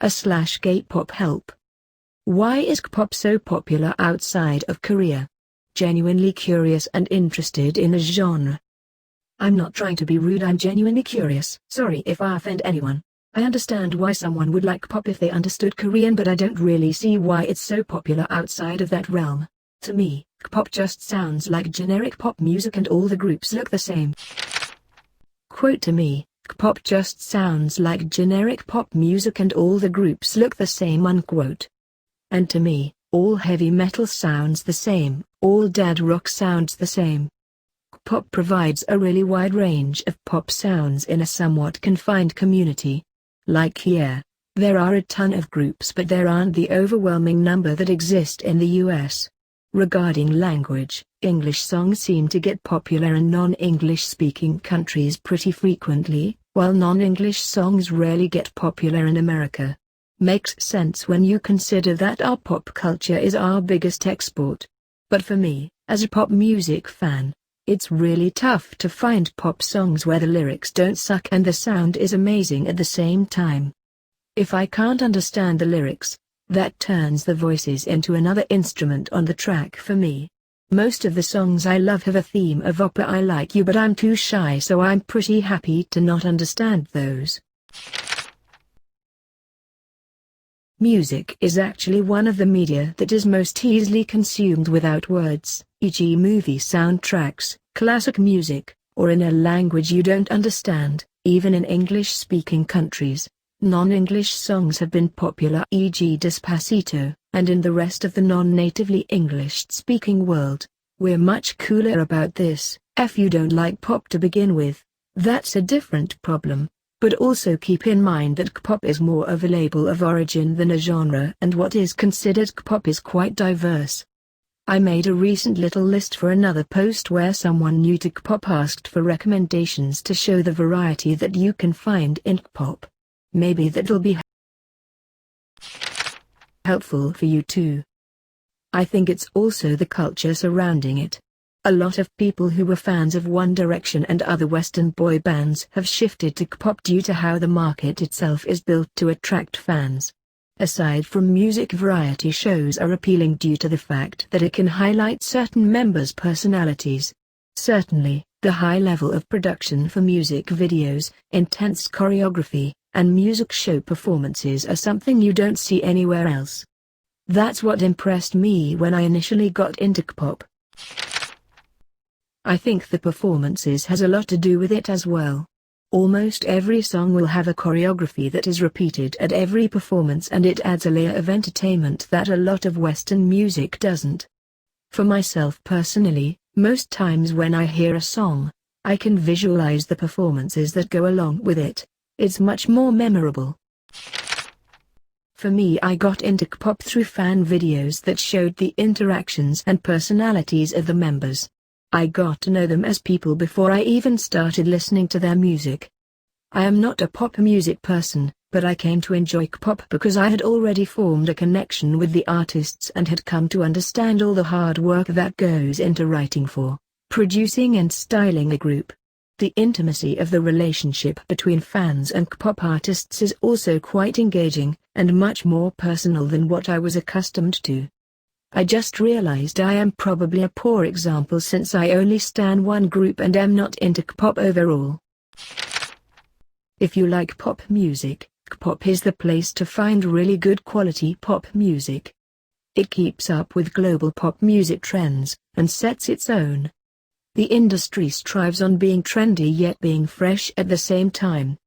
kpophelp. Why is kpop so popular outside of Korea? Genuinely curious and interested in the genre. I'm not trying to be rude, I'm genuinely curious. Sorry if I offend anyone. I understand why someone would like pop if they understood Korean, but I don't really see why it's so popular outside of that realm. To me, kpop just sounds like generic pop music and all the groups look the same. Quote: to me, kpop just sounds like generic pop music and all the groups look the same, unquote. And to me, all heavy metal sounds the same, all dad rock sounds the same. Pop provides a really wide range of pop sounds in a somewhat confined community. Like here, there are a ton of groups, but there aren't the overwhelming number that exist in the US. Regarding language, English songs seem to get popular in non-English speaking countries pretty frequently, while non-English songs rarely get popular in America. Makes sense when you consider that our pop culture is our biggest export. But for me, as a pop music fan, it's really tough to find pop songs where the lyrics don't suck and the sound is amazing at the same time. If I can't understand the lyrics, that turns the voices into another instrument on the track for me. Most of the songs I love have a theme of opera I like you, but I'm too shy, so I'm pretty happy to not understand those. Music is actually one of the media that is most easily consumed without words, e.g. movie soundtracks, classic music, or in a language you don't understand. Even in English-speaking countries, non-English songs have been popular, e.g. Despacito, and in the rest of the non-natively English-speaking world, we're much cooler about this. If you don't like pop to begin with, that's a different problem. But also keep in mind that kpop is more of a label of origin than a genre, and what is considered kpop is quite diverse. I made a recent little list for another post where someone new to kpop asked for recommendations to show the variety that you can find in kpop. Maybe that'll be helpful for you too. I think it's also the culture surrounding it. A lot of people who were fans of One Direction and other Western boy bands have shifted to kpop due to how the market itself is built to attract fans. Aside from music, variety shows are appealing due to the fact that it can highlight certain members' personalities. Certainly, the high level of production for music videos, intense choreography, and music show performances are something you don't see anywhere else. That's what impressed me when I initially got into kpop. I think the performances has a lot to do with it as well. Almost every song will have a choreography that is repeated at every performance, and it adds a layer of entertainment that a lot of Western music doesn't. For myself personally, most times when I hear a song, I can visualize the performances that go along with it. It's much more memorable. For me, I got into kpop through fan videos that showed the interactions and personalities of the members. I got to know them as people before I even started listening to their music. I am not a pop music person, but I came to enjoy kpop because I had already formed a connection with the artists and had come to understand all the hard work that goes into writing for, producing and styling a group. The intimacy of the relationship between fans and kpop artists is also quite engaging, and much more personal than what I was accustomed to. I just realized I am probably a poor example since I only stan one group and am not into kpop overall. If you like pop music, kpop is the place to find really good quality pop music. It keeps up with global pop music trends, and sets its own. The industry strives on being trendy yet being fresh at the same time.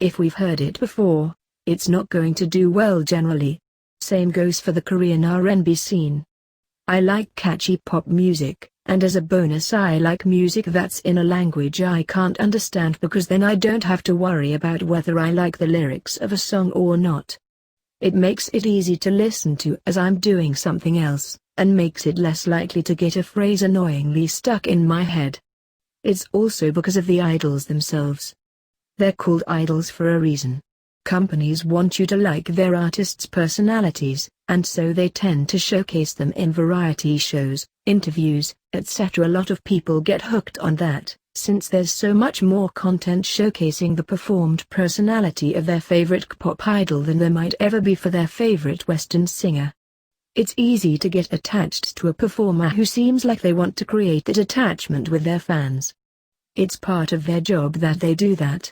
If we've heard it before, it's not going to do well generally. Same goes for the Korean R&B scene. I like catchy pop music, and as a bonus I like music that's in a language I can't understand, because then I don't have to worry about whether I like the lyrics of a song or not. It makes it easy to listen to as I'm doing something else, and makes it less likely to get a phrase annoyingly stuck in my head. It's also because of the idols themselves. They're called idols for a reason. Companies want you to like their artists' personalities, and so they tend to showcase them in variety shows, interviews, etc. A lot of people get hooked on that, since there's so much more content showcasing the performed personality of their favorite K-pop idol than there might ever be for their favorite Western singer. It's easy to get attached to a performer who seems like they want to create that attachment with their fans. It's part of their job that they do that.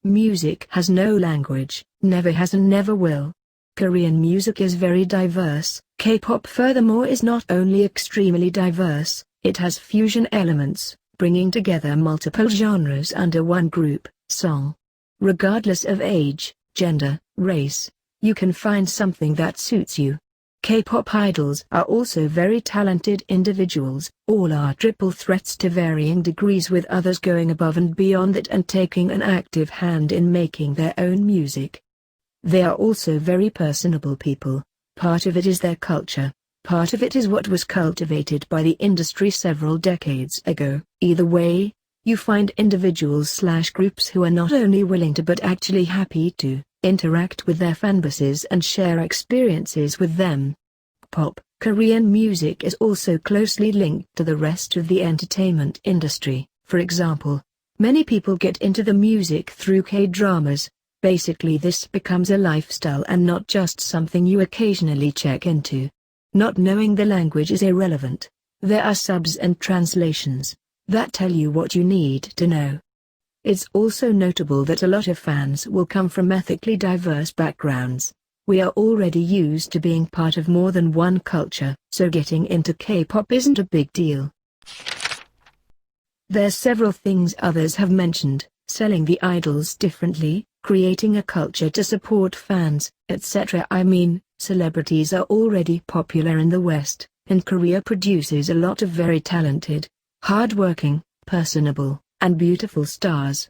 Music has no language, never has and never will. Korean music is very diverse. K-pop furthermore is not only extremely diverse, it has fusion elements, bringing together multiple genres under one group, song. Regardless of age, gender, race, you can find something that suits you. K-pop idols are also very talented individuals, all are triple threats to varying degrees, with others going above and beyond that and taking an active hand in making their own music. They are also very personable people. Part of it is their culture, part of it is what was cultivated by the industry several decades ago. Either way, you find individuals/groups who are not only willing to but actually happy to interact with their fanbases and share experiences with them. Pop, Korean music is also closely linked to the rest of the entertainment industry. For example, many people get into the music through K-dramas. Basically this becomes a lifestyle and not just something you occasionally check into. Not knowing the language is irrelevant. There are subs and translations that tell you what you need to know. It's also notable that a lot of fans will come from ethnically diverse backgrounds. We are already used to being part of more than one culture, so getting into K-pop isn't a big deal. There's several things others have mentioned: selling the idols differently, creating a culture to support fans, etc. I mean, celebrities are already popular in the West, and Korea produces a lot of very talented, hard-working, personable, and beautiful stars.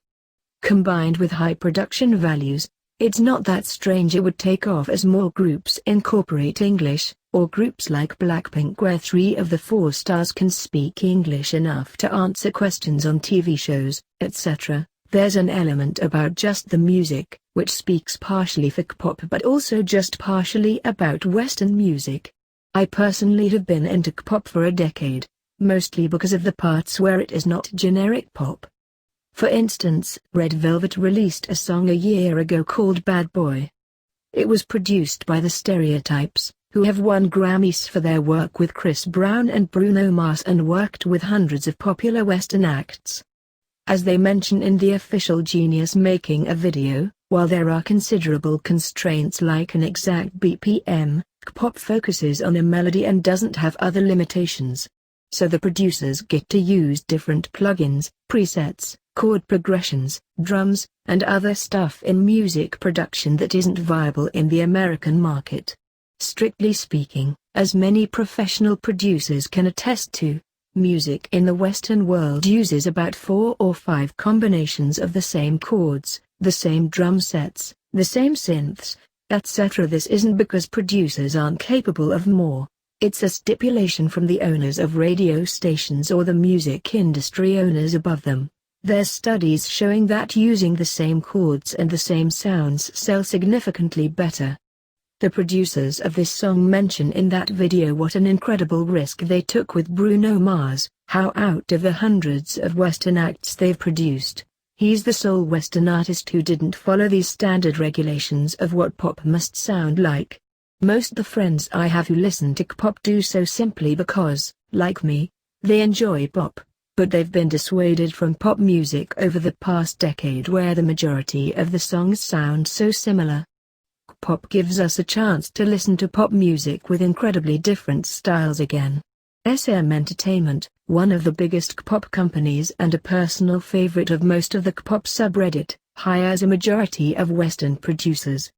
Combined with high production values, it's not that strange it would take off as more groups incorporate English, or groups like Blackpink where 3 of the 4 stars can speak English enough to answer questions on TV shows, etc. There's an element about just the music, which speaks partially for K-pop but also just partially about Western music. I personally have been into K-pop for a decade, mostly because of the parts where it is not generic pop. For instance, Red Velvet released a song a year ago called Bad Boy. It was produced by the Stereotypes, who have won Grammys for their work with Chris Brown and Bruno Mars and worked with hundreds of popular Western acts. As they mention in the official Genius making a video, while there are considerable constraints like an exact BPM, K-pop focuses on a melody and doesn't have other limitations. So the producers get to use different plugins, presets, chord progressions, drums, and other stuff in music production that isn't viable in the American market. Strictly speaking, as many professional producers can attest to, music in the Western world uses about 4 or 5 combinations of the same chords, the same drum sets, the same synths, etc. This isn't because producers aren't capable of more. It's a stipulation from the owners of radio stations or the music industry owners above them. There's studies showing that using the same chords and the same sounds sell significantly better. The producers of this song mention in that video what an incredible risk they took with Bruno Mars, how out of the hundreds of Western acts they've produced, he's the sole Western artist who didn't follow these standard regulations of what pop must sound like. Most of the friends I have who listen to K-pop do so simply because, like me, they enjoy pop, but they've been dissuaded from pop music over the past decade where the majority of the songs sound so similar. K-pop gives us a chance to listen to pop music with incredibly different styles again. SM Entertainment, one of the biggest K-pop companies and a personal favorite of most of the K-pop subreddit, hires a majority of Western producers.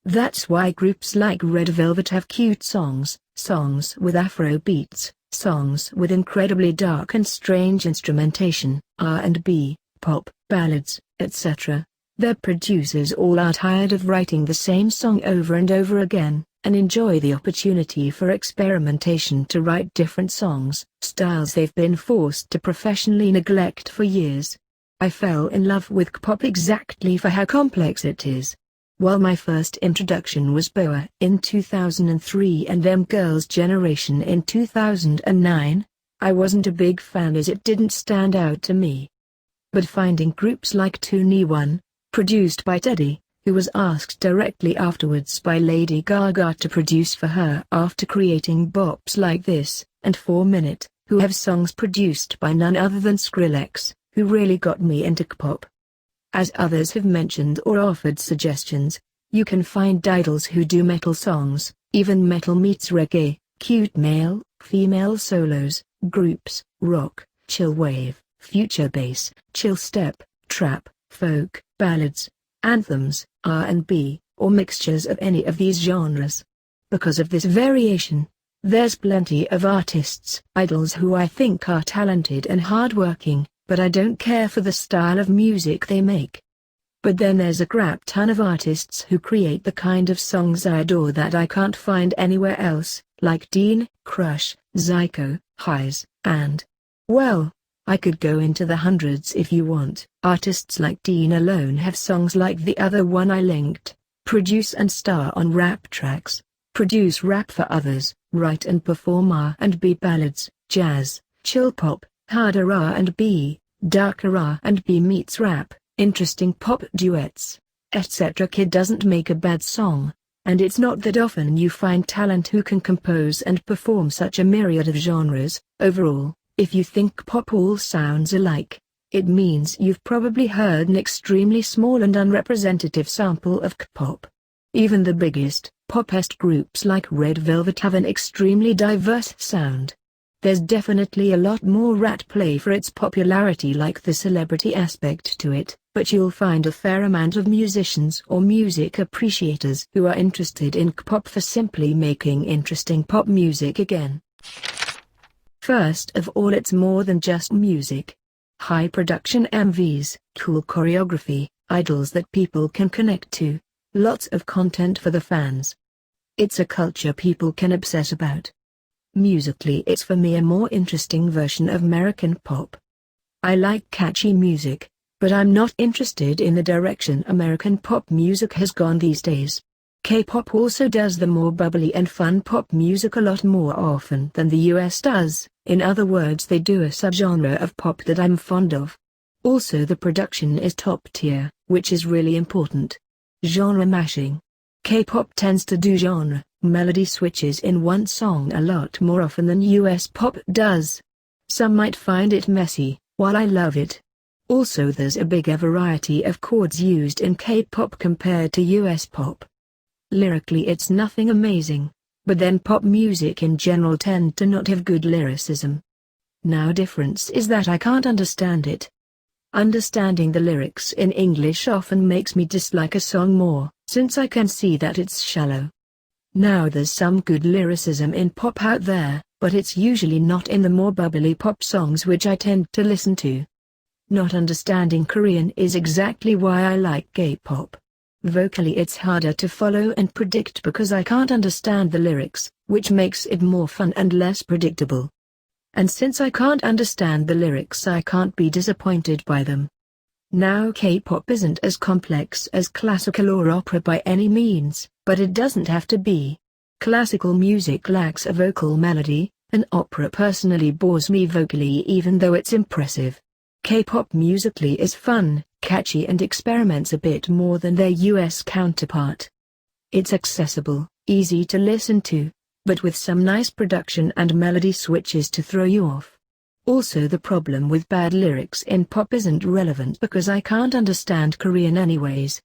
That's why groups like Red Velvet have cute songs, songs with Afro beats, songs with incredibly dark and strange instrumentation, R&B, pop, ballads, etc. Their producers all are tired of writing the same song over and over again, and enjoy the opportunity for experimentation to write different songs, styles they've been forced to professionally neglect for years. I fell in love with K-pop exactly for how complex it is. While my first introduction was BoA in 2003 and Them Girls' Generation in 2009, I wasn't a big fan as it didn't stand out to me. But finding groups like 2NE1, produced by Teddy, who was asked directly afterwards by Lady Gaga to produce for her after creating bops like this, and 4 Minute, who have songs produced by none other than Skrillex, who really got me into kpop. As others have mentioned or offered suggestions, you can find idols who do metal songs, even metal meets reggae, cute male, female solos, groups, rock, chill wave, future bass, chill step, trap, folk, ballads, anthems, R&B, or mixtures of any of these genres. Because of this variation, there's plenty of artists, idols who I think are talented and hardworking, but I don't care for the style of music they make. But then there's a crap ton of artists who create the kind of songs I adore that I can't find anywhere else, like Dean, Crush, Zyko, Highs, and, well, I could go into the hundreds if you want. Artists like Dean alone have songs like the other one I linked, produce and star on rap tracks, produce rap for others, write and perform R&B ballads, jazz, chill pop, harder R&B, darker R&B meets rap, interesting pop duets, etc. Kid doesn't make a bad song, and it's not that often you find talent who can compose and perform such a myriad of genres. Overall, if you think pop all sounds alike, it means you've probably heard an extremely small and unrepresentative sample of kpop. Even the biggest, popest groups like Red Velvet have an extremely diverse sound. There's definitely a lot more rat play for its popularity, like the celebrity aspect to it, but you'll find a fair amount of musicians or music appreciators who are interested in kpop for simply making interesting pop music again. First of all, it's more than just music. High production MVs, cool choreography, idols that people can connect to, lots of content for the fans. It's a culture people can obsess about. Musically, it's for me a more interesting version of American pop. I like catchy music, but I'm not interested in the direction American pop music has gone these days. K-pop also does the more bubbly and fun pop music a lot more often than the US does. In other words, they do a subgenre of pop that I'm fond of. Also, the production is top tier, which is really important. Genre mashing. K-pop tends to do genre, melody switches in one song a lot more often than US pop does. Some might find it messy, while I love it. Also, there's a bigger variety of chords used in K-pop compared to US pop. Lyrically, it's nothing amazing, but then pop music in general tend to not have good lyricism. Now, difference is that I can't understand it. Understanding the lyrics in English often makes me dislike a song more, since I can see that it's shallow. Now, there's some good lyricism in pop out there, but it's usually not in the more bubbly pop songs which I tend to listen to. Not understanding Korean is exactly why I like K-pop. Vocally, it's harder to follow and predict because I can't understand the lyrics, which makes it more fun and less predictable. And since I can't understand the lyrics, I can't be disappointed by them. Now, K-pop isn't as complex as classical or opera by any means, but it doesn't have to be. Classical music lacks a vocal melody, and opera personally bores me vocally even though it's impressive. K-pop musically is fun, catchy and experiments a bit more than their US counterpart. It's accessible, easy to listen to, but with some nice production and melody switches to throw you off. Also, the problem with bad lyrics in pop isn't relevant because I can't understand Korean anyways,